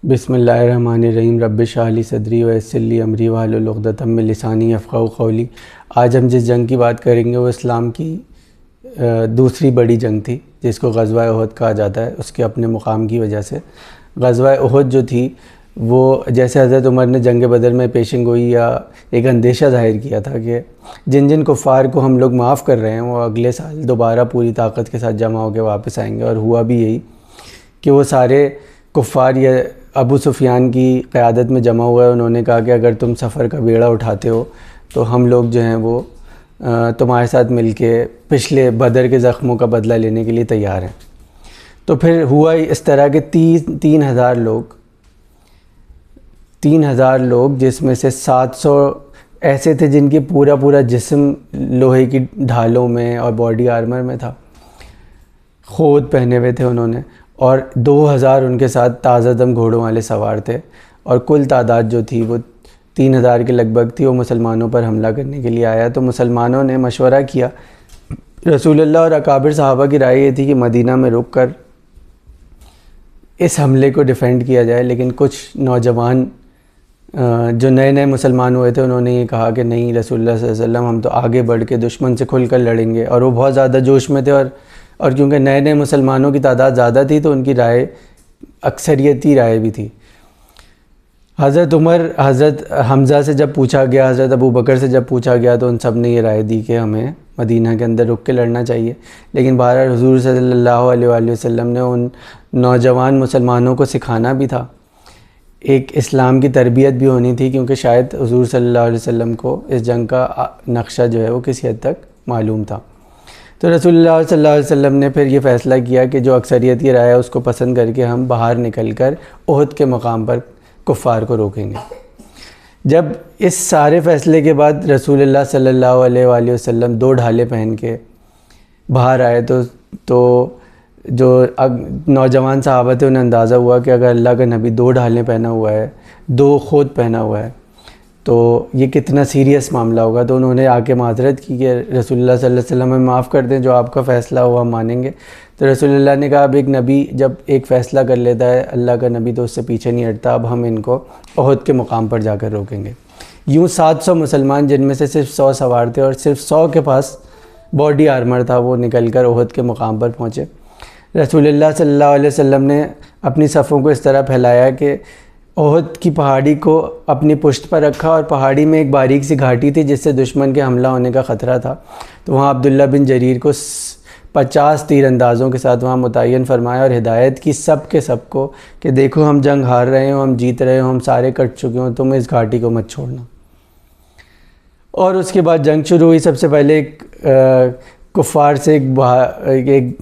بسم اللہ الرحمن الرحیم رب اشرح لی صدری ویسر لی امری واحلل عقدۃ من لسانی یفقہوا قولی۔ آج ہم جس جنگ کی بات کریں گے وہ اسلام کی دوسری بڑی جنگ تھی، جس کو غزوہ احد کہا جاتا ہے، اس کے اپنے مقام کی وجہ سے۔ غزوہ احد جو تھی وہ جیسے حضرت عمر نے جنگ بدر میں پیشن گوئی یا ایک اندیشہ ظاہر کیا تھا کہ جن جن کفار کو ہم لوگ معاف کر رہے ہیں وہ اگلے سال دوبارہ پوری طاقت کے ساتھ جمع ہو کے واپس آئیں گے، اور ہوا بھی یہی کہ وہ سارے کفار یا ابو سفیان کی قیادت میں جمع ہوا ہے۔ انہوں نے کہا کہ اگر تم سفر کا بیڑا اٹھاتے ہو تو ہم لوگ جو ہیں وہ تمہارے ساتھ مل کے پچھلے بدر کے زخموں کا بدلہ لینے کے لیے تیار ہیں۔ تو پھر ہوا اس طرح کہ 3,000 لوگ جس میں سے 700 ایسے تھے جن کی پورا جسم لوہے کی ڈھالوں میں اور باڈی آرمر میں تھا، خود پہنے ہوئے تھے انہوں نے، اور 2,000 ان کے ساتھ تازہ دم گھوڑوں والے سوار تھے، اور کل تعداد جو تھی وہ 3,000 کے لگ بھگ تھی۔ وہ مسلمانوں پر حملہ کرنے کے لیے آیا تو مسلمانوں نے مشورہ کیا، رسول اللہ اور اکابر صحابہ کی رائے یہ تھی کہ مدینہ میں رک کر اس حملے کو ڈیفینڈ کیا جائے، لیکن کچھ نوجوان جو نئے مسلمان ہوئے تھے انہوں نے یہ کہا کہ نہیں، رسول اللہ صلی اللہ علیہ وسلم ہم تو آگے بڑھ کے دشمن سے کھل کر لڑیں گے، اور وہ بہت زیادہ جوش میں تھے، اور کیونکہ نئے مسلمانوں کی تعداد زیادہ تھی تو ان کی رائے اکثریتی رائے بھی تھی۔ حضرت عمر، حضرت حمزہ سے جب پوچھا گیا، حضرت ابو بکر سے جب پوچھا گیا تو ان سب نے یہ رائے دی کہ ہمیں مدینہ کے اندر رک کے لڑنا چاہیے، لیکن بہرحال حضور صلی اللہ علیہ وآلہ وسلم نے ان نوجوان مسلمانوں کو سکھانا بھی تھا، ایک اسلام کی تربیت بھی ہونی تھی، کیونکہ شاید حضور صلی اللہ علیہ وسلم کو اس جنگ کا نقشہ جو ہے وہ کسی حد تک معلوم تھا۔ تو رسول اللہ صلی اللہ علیہ وسلم نے پھر یہ فیصلہ کیا کہ جو اکثریت کی رائے ہے اس کو پسند کر کے ہم باہر نکل کر احد کے مقام پر کفار کو روکیں گے۔ جب اس سارے فیصلے کے بعد رسول اللہ صلی اللہ علیہ وآلہ وسلم 2 ڈھالیں پہن کے باہر آئے تو جو نوجوان صحابہ تھے انہیں اندازہ ہوا کہ اگر اللہ کا نبی 2 ڈھالیں پہنا ہوا ہے، 2 خود پہنا ہوا ہے، تو یہ کتنا سیریس معاملہ ہوگا۔ تو انہوں نے آ کے معذرت کی کہ رسول اللہ صلی اللہ علیہ وسلم ہمیں معاف کر دیں، جو آپ کا فیصلہ ہوا ہم مانیں گے۔ تو رسول اللہ نے کہا اب ایک نبی جب ایک فیصلہ کر لیتا ہے، اللہ کا نبی تو اس سے پیچھے نہیں ہٹتا، اب ہم ان کو احد کے مقام پر جا کر روکیں گے۔ یوں 700 مسلمان جن میں سے صرف 100 سوار تھے اور صرف 100 کے پاس باڈی آرمر تھا، وہ نکل کر احد کے مقام پر پہنچے۔ رسول اللہ صلی اللہ علیہ وسلم نے اپنی صفوں کو اس طرح پھیلایا کہ احد کی پہاڑی کو اپنی پشت پر رکھا، اور پہاڑی میں ایک باریک سی گھاٹی تھی جس سے دشمن کے حملہ ہونے کا خطرہ تھا، تو وہاں عبداللہ بن جریر کو 50 تیر اندازوں کے ساتھ وہاں متعین فرمایا اور ہدایت کی سب کے سب کو کہ دیکھو ہم جنگ ہار رہے ہوں، ہم جیت رہے ہوں، ہم سارے کٹ چکے ہوں، تم اس گھاٹی کو مت چھوڑنا۔ اور اس کے بعد جنگ شروع ہوئی۔ سب سے پہلے کفار سے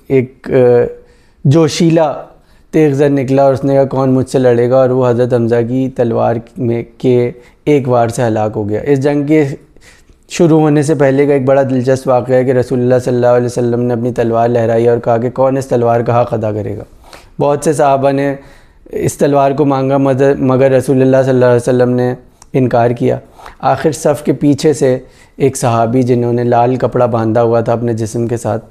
ایک جوشیلا تیغ زن نکلا، اور اس نے کہا کون مجھ سے لڑے گا، اور وہ حضرت حمزہ کی تلوار میں کے ایک وار سے ہلاک ہو گیا۔ اس جنگ کے شروع ہونے سے پہلے کا ایک بڑا دلچسپ واقعہ ہے کہ رسول اللہ صلی اللہ علیہ وسلم نے اپنی تلوار لہرائی اور کہا کہ کون اس تلوار کا حق ادا کرے گا۔ بہت سے صحابہ نے اس تلوار کو مانگا، مگر رسول اللہ صلی اللہ علیہ وسلم نے انکار کیا۔ آخر صف کے پیچھے سے ایک صحابی جنہوں نے لال کپڑا باندھا ہوا تھا اپنے جسم کے ساتھ،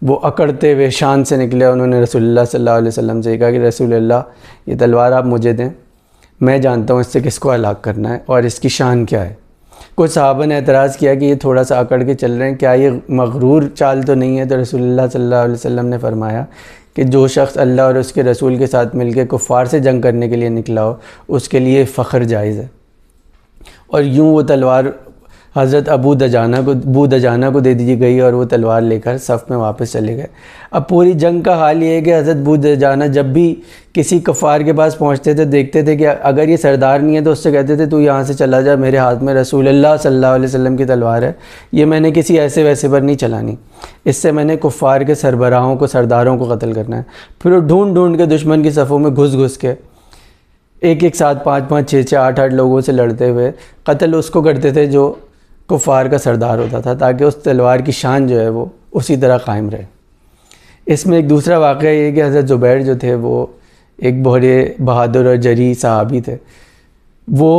وہ اکڑتے ہوئے شان سے نکلے، انہوں نے رسول اللہ صلی اللہ علیہ وسلم سے کہا کہ رسول اللہ یہ تلوار آپ مجھے دیں، میں جانتا ہوں اس سے کس کو ہلاک کرنا ہے اور اس کی شان کیا ہے۔ کچھ صحابہ نے اعتراض کیا کہ یہ تھوڑا سا اکڑ کے چل رہے ہیں، کیا یہ مغرور چال تو نہیں ہے؟ تو رسول اللہ صلی اللہ علیہ وسلم نے فرمایا کہ جو شخص اللہ اور اس کے رسول کے ساتھ مل کے کفار سے جنگ کرنے کے لیے نکلا ہو اس کے لیے فخر جائز ہے۔ اور یوں وہ تلوار حضرت ابو دجانہ کو دے دی گئی، اور وہ تلوار لے کر صف میں واپس چلے گئے۔ اب پوری جنگ کا حال یہ ہے کہ حضرت ابو دجانہ جب بھی کسی کفار کے پاس پہنچتے تھے دیکھتے تھے کہ اگر یہ سردار نہیں ہے تو اس سے کہتے تھے تو یہاں سے چلا جا، میرے ہاتھ میں رسول اللہ صلی اللہ علیہ وسلم کی تلوار ہے، یہ میں نے کسی ایسے ویسے پر نہیں چلانی، اس سے میں نے کفار کے سربراہوں کو، سرداروں کو قتل کرنا ہے۔ پھر وہ ڈھونڈ کے دشمن کی صفوں میں گھس کے ایک ساتھ 5 6 8 لوگوں سے لڑتے ہوئے قتل اس کو کرتے تھے جو کفار کا سردار ہوتا تھا، تاکہ اس تلوار کی شان جو ہے وہ اسی طرح قائم رہے۔ اس میں ایک دوسرا واقعہ یہ کہ حضرت زبیر جو تھے وہ ایک بڑے بہادر اور جری صحابی تھے۔ وہ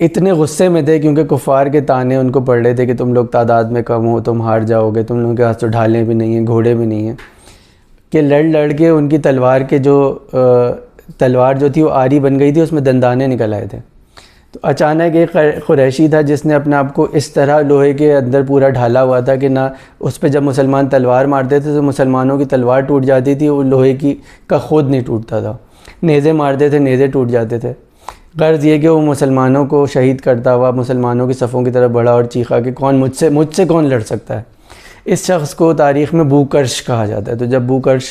اتنے غصے میں تھے کیونکہ کفار کے طعنے ان کو پڑ رہے تھے کہ تم لوگ تعداد میں کم ہو، تم ہار جاؤ گے، تم لوگوں کے پاس تو ڈھالیں بھی نہیں ہیں، گھوڑے بھی نہیں ہیں، کہ لڑ کے ان کی تلوار کے جو تلوار جو تھی وہ آری بن گئی تھی، اس میں دندانے نکل آئے تھے. تو اچانک ایک قریشی تھا جس نے اپنے آپ کو اس طرح لوہے کے اندر پورا ڈھالا ہوا تھا کہ نہ اس پہ جب مسلمان تلوار مارتے تھے تو مسلمانوں کی تلوار ٹوٹ جاتی تھی، وہ لوہے کی کا خود نہیں ٹوٹتا تھا. نیزے مارتے تھے، نیزے ٹوٹ جاتے تھے. غرض یہ کہ وہ مسلمانوں کو شہید کرتا ہوا مسلمانوں کی صفوں کی طرف بڑھا اور چیخا کہ مجھ سے کون لڑ سکتا ہے. اس شخص کو تاریخ میں بوکرش کہا جاتا ہے. تو جب بوکرش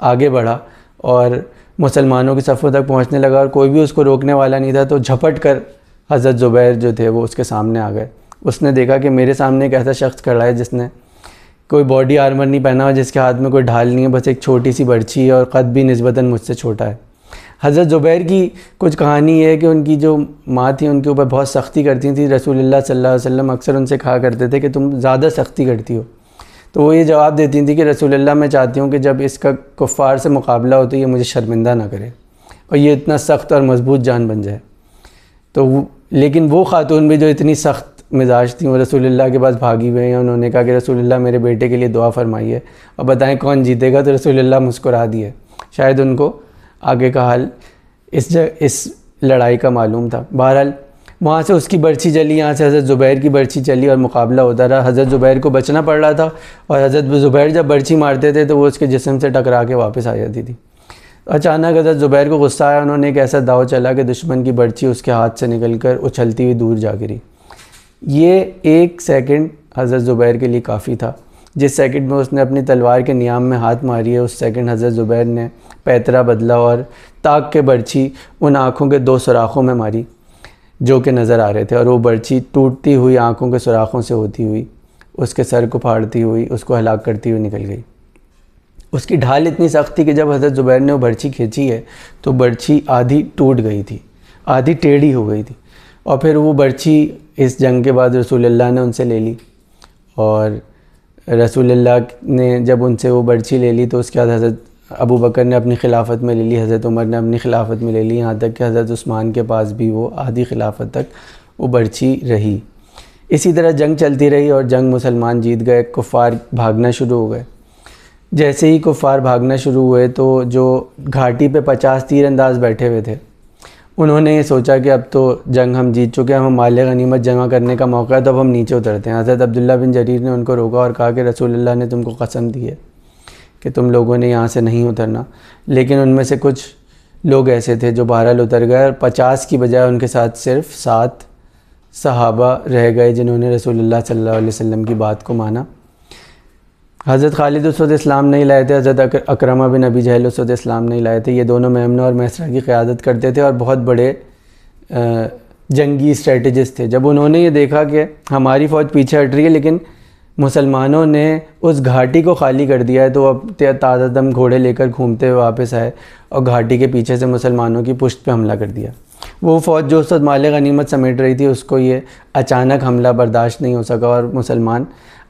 آگے بڑھا اور مسلمانوں کی صفوں تک پہنچنے لگا اور کوئی بھی اس کو روکنے والا نہیں تھا، تو جھپٹ کر حضرت زبیر جو تھے وہ اس کے سامنے آ گئے. اس نے دیکھا کہ میرے سامنے ایک ایسا شخص کھڑا ہے جس نے کوئی باڈی آرمر نہیں پہنا ہوا، جس کے ہاتھ میں کوئی ڈھال نہیں ہے، بس ایک چھوٹی سی برچھی ہے اور قد بھی نسبتاً مجھ سے چھوٹا ہے. حضرت زبیر کی کچھ کہانی یہ ہے کہ ان کی جو ماں تھی ان کے اوپر بہت سختی کرتی تھیں. رسول اللہ صلی اللہ علیہ وسلم اکثر ان سے کہا کرتے تھے کہ تم زیادہ سختی کرتی ہو. تو وہ یہ جواب دیتی تھیں کہ رسول اللہ میں چاہتی ہوں کہ جب اس کا کفار سے مقابلہ ہو تو یہ مجھے شرمندہ نہ کرے اور یہ اتنا سخت اور مضبوط جان بن جائے. لیکن وہ خاتون بھی جو اتنی سخت مزاج تھیں وہ رسول اللہ کے پاس بھاگی ہوئی ہیں. انہوں نے کہا کہ رسول اللہ میرے بیٹے کے لیے دعا فرمائیے اور بتائیں کون جیتے گا. تو رسول اللہ مسکرا دیے. شاید ان کو آگے کا حال اس لڑائی کا معلوم تھا. بہرحال وہاں سے اس کی برچھی چلی، یہاں سے حضرت زبیر کی برچھی چلی اور مقابلہ ہوتا رہا. حضرت زبیر کو بچنا پڑ رہا تھا اور حضرت زبیر جب برچھی مارتے تھے تو وہ اس کے جسم سے ٹکرا کے واپس آ جاتی تھی. اچانک حضرت زبیر کو غصہ آیا. انہوں نے ایک ایسا داؤ چلا کہ دشمن کی برچھی اس کے ہاتھ سے نکل کر اچھلتی ہوئی دور جا گری. یہ 1 سیکنڈ حضرت زبیر کے لیے کافی تھا. جس سیکنڈ میں اس نے اپنی تلوار کے نیام میں ہاتھ ماری ہے، اس سیکنڈ حضرت زبیر نے پیترا بدلا اور طاق کے برچھی ان آنکھوں کے 2 سوراخوں میں ماری جو کہ نظر آ رہے تھے، اور وہ برچھی ٹوٹتی ہوئی آنکھوں کے سوراخوں سے ہوتی ہوئی اس کے سر کو پھاڑتی ہوئی اس کو ہلاک کرتی ہوئی نکل گئی. اس کی ڈھال اتنی سخت تھی کہ جب حضرت زبیر نے وہ برچھی کھینچی ہے تو برچھی آدھی ٹوٹ گئی تھی، آدھی ٹیڑھی ہو گئی تھی. اور پھر وہ برچھی اس جنگ کے بعد رسول اللہ نے ان سے لے لی، اور رسول اللہ نے جب ان سے وہ برچھی لے لی تو اس کے بعد حضرت ابو بکر نے اپنی خلافت میں لے لی، حضرت عمر نے اپنی خلافت میں لے لی، یہاں تک کہ حضرت عثمان کے پاس بھی وہ آدھی خلافت تک وہ برچھی رہی. اسی طرح جنگ چلتی رہی اور جنگ مسلمان جیت گئے. کفار بھاگنا شروع ہو گئے. جیسے ہی کفار بھاگنا شروع ہوئے تو جو گھاٹی پہ 50 تیر انداز بیٹھے ہوئے تھے انہوں نے یہ سوچا کہ اب تو جنگ ہم جیت چکے ہیں، ہم مال غنیمت جمع کرنے کا موقع ہے، تو اب ہم نیچے اترتے ہیں. حضرت عبداللہ بن جریر نے ان کو روکا اور کہا کہ رسول اللہ نے تم کو قسم دی ہے کہ تم لوگوں نے یہاں سے نہیں اترنا. لیکن ان میں سے کچھ لوگ ایسے تھے جو بہرحال اتر گئے، اور 50 کی بجائے ان کے ساتھ صرف 7 صحابہ رہ گئے جنہوں نے رسول اللہ صلی اللہ علیہ وسلم کی بات کو مانا. حضرت خالد اس وقت اسلام نہیں لائے تھے، حضرت اکرمہ بن ابی جہل اس وقت اسلام نہیں لائے تھے. یہ دونوں میمنہ اور میسرہ کی قیادت کرتے تھے اور بہت بڑے جنگی اسٹریٹجسٹ تھے. جب انہوں نے یہ دیکھا کہ ہماری فوج پیچھے ہٹ رہی ہے لیکن مسلمانوں نے اس گھاٹی کو خالی کر دیا ہے، تو اب تازہ دم گھوڑے لے کر گھومتے ہوئے واپس آئے اور گھاٹی کے پیچھے سے مسلمانوں کی پشت پہ حملہ کر دیا. وہ فوج جو اس وقت مال غنیمت سمیٹ رہی تھی اس کو یہ اچانک حملہ برداشت نہیں ہو سکا اور مسلمان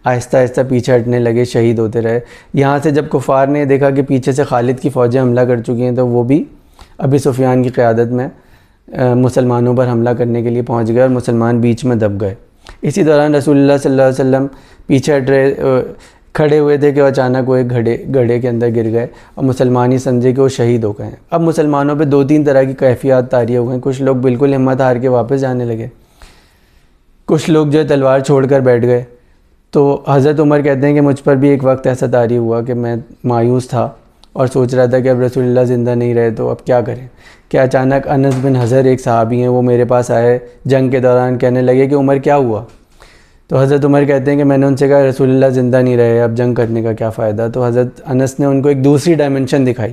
آہستہ آہستہ پیچھے ہٹنے لگے، شہید ہوتے رہے. یہاں سے جب کفار نے دیکھا کہ پیچھے سے خالد کی فوجیں حملہ کر چکی ہیں تو وہ بھی ابی سفیان کی قیادت میں مسلمانوں پر حملہ کرنے کے لیے پہنچ گئے اور مسلمان بیچ میں دب گئے. اسی دوران رسول اللہ صلی اللہ علیہ وسلم پیچھے کھڑے ہوئے تھے کہ اچانک وہ ایک گڑھے کے اندر گر گئے اور مسلمان ہی سمجھے کہ وہ شہید ہو گئے ہیں. اب مسلمانوں پہ 2-3 طرح کی کیفیات طاری ہو گئیں. کچھ لوگ بالکل ہمت ہار کے واپس جانے لگے، کچھ لوگ جو ہے تلوار چھوڑ کر بیٹھ گئے. تو حضرت عمر کہتے ہیں کہ مجھ پر بھی ایک وقت ایسا طاری ہوا کہ میں مایوس تھا اور سوچ رہا تھا کہ اب رسول اللہ زندہ نہیں رہے تو اب کیا کریں. کہ اچانک انس بن حضر ایک صحابی ہیں، وہ میرے پاس آئے جنگ کے دوران، کہنے لگے کہ عمر کیا ہوا. تو حضرت عمر کہتے ہیں کہ میں نے ان سے کہا رسول اللہ زندہ نہیں رہے، اب جنگ کرنے کا کیا فائدہ. تو حضرت انس نے ان کو ایک دوسری ڈائمنشن دکھائی.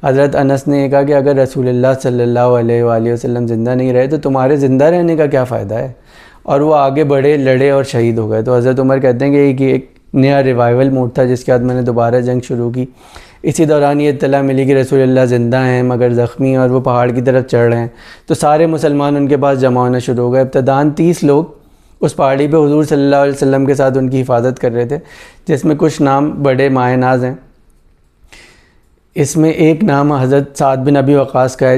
حضرت انس نے یہ کہا کہ اگر رسول اللہ صلی اللہ علیہ وآلہ وسلم زندہ نہیں رہے تو تمہارے زندہ رہنے کا کیا فائدہ ہے. اور وہ آگے بڑھے، لڑے اور شہید ہو گئے. تو حضرت عمر کہتے ہیں کہ ایک نیا ریوائول موڈ تھا جس کے بعد میں نے دوبارہ جنگ شروع کی. اسی دوران یہ اطلاع ملی کہ رسول اللہ زندہ ہیں مگر زخمی ہیں اور وہ پہاڑ کی طرف چڑھ رہے ہیں. تو سارے مسلمان ان کے پاس جمع ہونا شروع ہو گئے. ابتداً 30 لوگ اس پہاڑی پہ حضور صلی اللہ علیہ وسلم کے ساتھ ان کی حفاظت کر رہے تھے، جس میں کچھ نام بڑے مایہ ناز ہیں. اس میں ایک نام حضرت سعد بن ابی وقاص کا ہے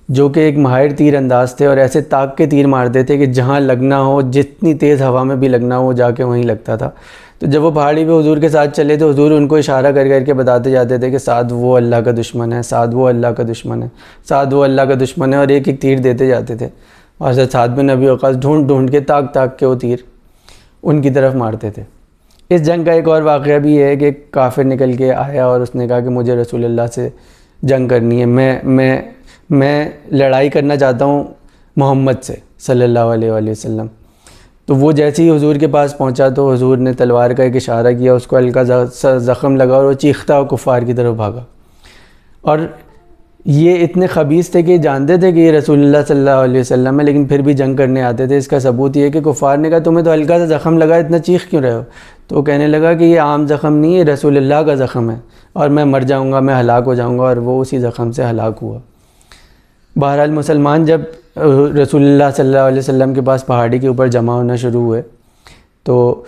جو کہ ایک ماہر تیر انداز تھے اور ایسے طاق کے تیر مارتے تھے کہ جہاں لگنا ہو، جتنی تیز ہوا میں بھی لگنا ہو وہ جا کے وہیں لگتا تھا. تو جب وہ پہاڑی پہ حضور کے ساتھ چلے تو حضور ان کو اشارہ کر کر کے بتاتے جاتے تھے کہ سعد وہ اللہ کا دشمن ہے، سعد وہ اللہ کا دشمن ہے، سعد وہ اللہ کا دشمن ہے، اور ایک ایک تیر دیتے جاتے تھے، اور حضرت سعد بن ابی وقاص ڈھونڈ ڈھونڈ کے تاک تاک کے وہ تیر ان کی طرف مارتے تھے۔ اس جنگ کا ایک اور واقعہ بھی ہے کہ ایک کافر نکل کے آیا اور اس نے کہا کہ مجھے رسول اللہ سے جنگ کرنی ہے، میں لڑائی کرنا چاہتا ہوں محمد سے صلی اللہ علیہ وآلہ وسلم۔ تو وہ جیسے ہی حضور کے پاس پہنچا تو حضور نے تلوار کا ایک اشارہ کیا، اس کو ہلکا سا زخم لگا اور وہ چیختا اور کفار کی طرف بھاگا۔ اور یہ اتنے خبیث تھے کہ یہ جانتے تھے کہ یہ رسول اللہ صلی اللہ علیہ وسلم ہے، لیکن پھر بھی جنگ کرنے آتے تھے۔ اس کا ثبوت یہ ہے کہ کفار نے کہا تمہیں تو ہلکا سا زخم لگا، اتنا چیخ کیوں رہے ہو؟ تو وہ کہنے لگا کہ یہ عام زخم نہیں ہے، رسول اللہ کا زخم ہے، اور میں مر جاؤں گا، میں ہلاک ہو جاؤں گا، اور وہ اسی زخم سے ہلاک ہوا۔ بہرحال مسلمان جب رسول اللہ صلی اللہ علیہ وسلم کے پاس پہاڑی کے اوپر جمع ہونا شروع ہوئے تو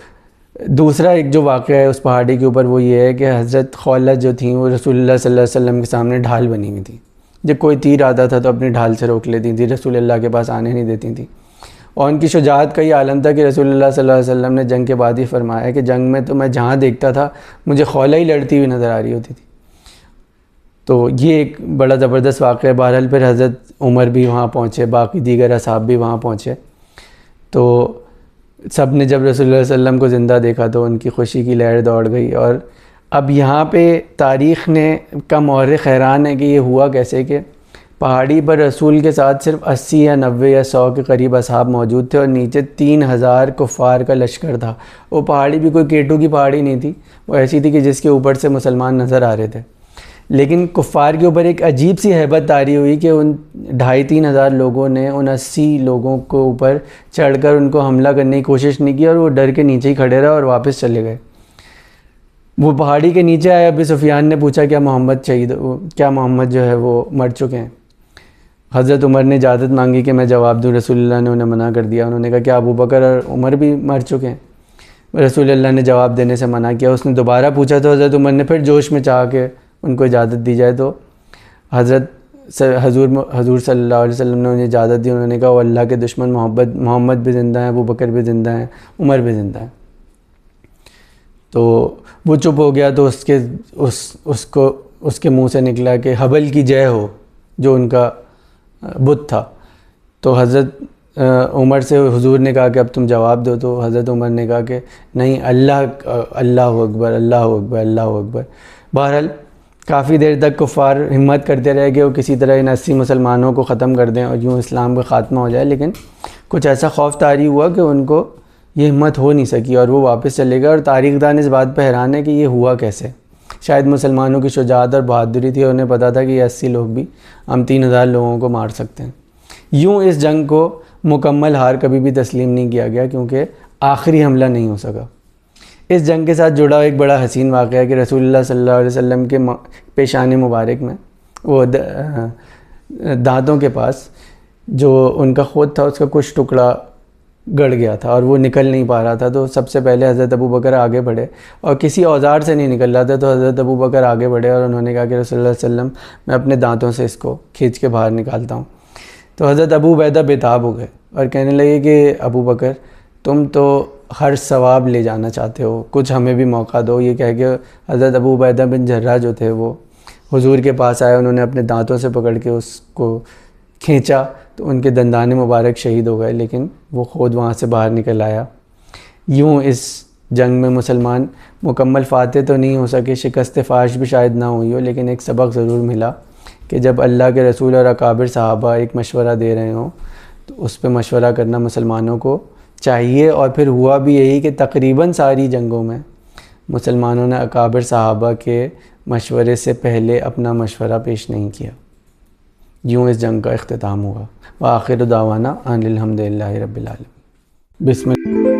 دوسرا ایک جو واقعہ ہے اس پہاڑی کے اوپر وہ یہ ہے کہ حضرت خولہ جو تھیں وہ رسول اللہ صلی اللہ علیہ وسلم کے سامنے ڈھال بنی ہوئی تھیں، جب کوئی تیر آتا تھا تو اپنی ڈھال سے روک لیتی تھیں، رسول اللہ کے پاس آنے نہیں دیتی تھیں۔ اور ان کی شجاعت کا یہ عالم تھا کہ رسول اللہ صلی اللہ علیہ وسلم نے جنگ کے بعد ہی فرمایا کہ جنگ میں تو میں جہاں دیکھتا تھا مجھے خولہ ہی لڑتی ہوئی نظر آ رہی ہوتی تھی۔ تو یہ ایک بڑا زبردست واقعہ ہے۔ بہرحال پھر حضرت عمر بھی وہاں پہنچے، باقی دیگر اصحاب بھی وہاں پہنچے، تو سب نے جب رسول اللہ صلی اللہ علیہ وسلم کو زندہ دیکھا تو ان کی خوشی کی لہر دوڑ گئی۔ اور اب یہاں پہ تاریخ نے کا مورخ حیران ہے کہ یہ ہوا کیسے کہ پہاڑی پر رسول کے ساتھ صرف 80 یا 90 یا 100 کے قریب اصحاب موجود تھے، اور نیچے 3000 کفار کا لشکر تھا۔ وہ پہاڑی بھی کوئی کیٹو کی پہاڑی نہیں تھی، وہ ایسی تھی کہ جس کے اوپر سے مسلمان نظر آ رہے تھے، لیکن کفار کے اوپر ایک عجیب سی ہیبت طاری ہوئی کہ ان 2500 لوگوں نے ان 80 لوگوں کو اوپر چڑھ کر ان کو حملہ کرنے کی کوشش نہیں کی، اور وہ ڈر کے نیچے ہی کھڑے رہے اور واپس چلے گئے۔ وہ پہاڑی کے نیچے آئے، ابو سفیان نے پوچھا کیا محمد جو ہے وہ مر چکے ہیں؟ حضرت عمر نے اجازت مانگی کہ میں جواب دوں، رسول اللہ نے انہیں منع کر دیا۔ انہوں نے کہا کیا ابو بکر اور عمر بھی مر چکے ہیں؟ رسول اللہ نے جواب دینے سے منع کیا۔ اس نے دوبارہ پوچھا تو حضرت عمر نے پھر جوش میں چاہ کے ان کو اجازت دی جائے، تو حضور صلی اللہ علیہ وسلم نے انہیں اجازت دی۔ انہوں نے کہا وہ اللہ کے دشمن محمد بھی زندہ ہیں، ابو بکر بھی زندہ ہیں، عمر بھی زندہ ہیں۔ تو وہ چپ ہو گیا، تو اس کے منہ سے نکلا کہ حبل کی جے ہو، جو ان کا بت تھا۔ تو حضرت عمر سے حضور نے کہا کہ اب تم جواب دو، تو حضرت عمر نے کہا کہ نہیں، اللہ اکبر، اللہ اکبر، اللہ اکبر۔ بہرحال کافی دیر تک کفار ہمت کرتے رہے کہ وہ کسی طرح ان 80 مسلمانوں کو ختم کر دیں اور یوں اسلام کا خاتمہ ہو جائے، لیکن کچھ ایسا خوف طاری ہوا کہ ان کو یہ ہمت ہو نہیں سکی اور وہ واپس چلے گئے۔ اور تاریخ دان اس بات پہ حیران ہے کہ یہ ہوا کیسے۔ شاید مسلمانوں کی شجاعت اور بہادری تھی، انہیں پتہ تھا کہ یہ 80 لوگ بھی ہم 3000 لوگوں کو مار سکتے ہیں۔ یوں اس جنگ کو مکمل ہار کبھی بھی تسلیم نہیں کیا گیا، کیونکہ آخری حملہ نہیں ہو سکا۔ اس جنگ کے ساتھ جڑا ایک بڑا حسین واقعہ ہے کہ رسول اللہ صلی اللہ علیہ وسلم کے پیشانی مبارک میں وہ دانتوں کے پاس جو ان کا خود تھا اس کا کچھ ٹکڑا گڑ گیا تھا اور وہ نکل نہیں پا رہا تھا۔ تو سب سے پہلے حضرت ابو بکر آگے بڑھے، اور کسی اوزار سے نہیں نکل رہا تھا، تو حضرت ابو بکر آگے بڑھے اور انہوں نے کہا کہ رسول اللہ صلی اللہ علیہ وسلم میں اپنے دانتوں سے اس کو کھینچ کے باہر نکالتا ہوں۔ تو حضرت ابو عبیدہ بےتاب ہو گئے اور کہنے لگے کہ ابو بکر تم تو ہر ثواب لے جانا چاہتے ہو، کچھ ہمیں بھی موقع دو۔ یہ کہہ کے حضرت ابو عبیدہ بن جراح جو تھے وہ حضور کے پاس آئے، انہوں نے اپنے دانتوں سے پکڑ کے اس کو کھینچا تو ان کے دندان مبارک شہید ہو گئے، لیکن وہ خود وہاں سے باہر نکل آیا۔ یوں اس جنگ میں مسلمان مکمل فاتح تو نہیں ہو سکے، شکست فاش بھی شاید نہ ہوئی ہو، لیکن ایک سبق ضرور ملا کہ جب اللہ کے رسول اور اکابر صحابہ ایک مشورہ دے رہے ہوں تو اس پہ مشورہ کرنا مسلمانوں کو چاہیے۔ اور پھر ہوا بھی یہی کہ تقریباً ساری جنگوں میں مسلمانوں نے اکابر صحابہ کے مشورے سے پہلے اپنا مشورہ پیش نہیں کیا۔ یوں اس جنگ کا اختتام ہوا۔ وآخر دعوانا ان الحمد للہ رب العالمین۔ بسم اللہ۔